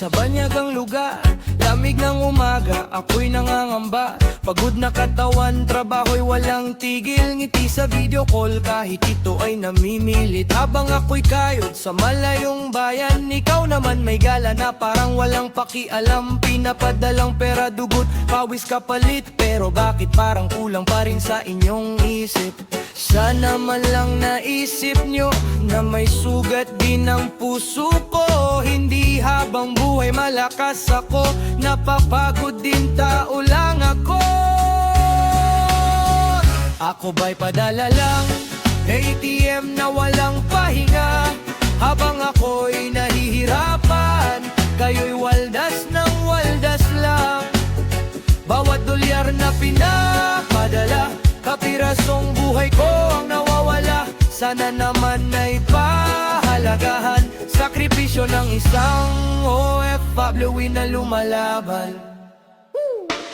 Sa banyagang lugar, lamig ng umaga, ako'y nangangamba. Pagod na katawan, trabaho'y walang tigil. Ngiti sa video call kahit ito ay namimilit. Habang ako'y kayod sa malayong bayan, ikaw naman may gala na parang walang pakialam. Pinapadalang pera, dugot, pawis kapalit. Pero bakit parang kulang pa rin sa inyong isip? Sana man lang naisip nyo na may sugat din ang puso ko. Hindi habang buhay malakas ako, napapagod din, tao lang ako. Ako ba'y padala lang, ATM na walang pahinga? Habang ako'y nahihirapan, kayo'y waldas ng waldas lang. Bawat dolyar na pinapadala, kapirasong buhay ko ang nawawala. Sana naman ay pahalagahan sakripisyo ng isang OFW na lumalaban.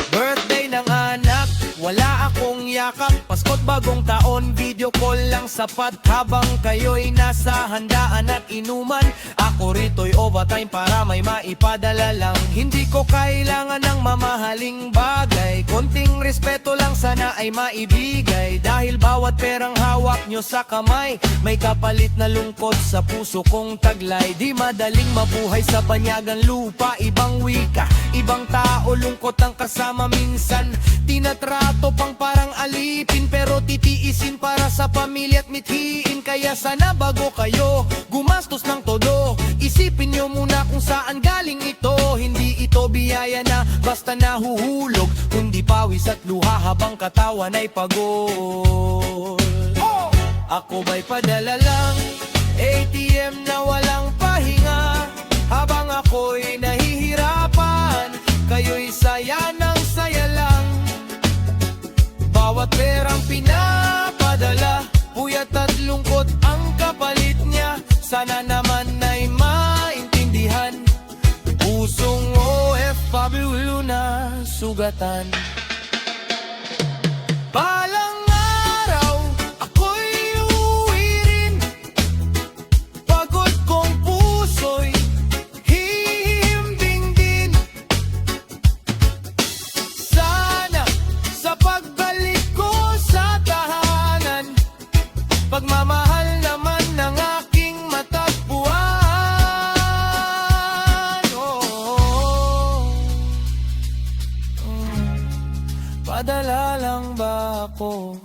Birthday ng anak, wala akong yakap. Pasko't bagong taon, video call lang sapat. Habang kayo'y nasa handaan at inuman, ako rito'y overtime para may maipadala lang. Hindi ko kailangan ng mamahaling bagay, konting respeto lang sana ay maibigay. Dahil bawat perang hawak nyo sa kamay, may kapalit na lungkot sa puso kong taglay. Di madaling mabuhay sa banyagang lupa, ibang wika, ibang tao, lungkot ang kasama. Minsan tinatrato pang parang alipin, pero titiisin para sa pamilya at mithiin. Kaya sana bago kayo gumastos ng todo, isipin nyo muna kung saan galing ito. Hindi ito biyaya na basta nahuhulog, kundi pawis at luha habang katawan ay pagod. Ako ba'y padala lang, ATM na walang pahinga? Habang ako'y nahihirapan, kayo'y saya ng saya lang. Bawat perang pinapadala, puyat at lungkot ang kapalit niya. Sana naman ay maintindihan, pusong OFW na sugatan. Balang araw, ako'y uuwi rin. Pagod kong puso'y hihimbing din. Sana sa pagbalik ko sa tahanan, pagmamahal naman ng aking matagpuan. Padala lang ba ako?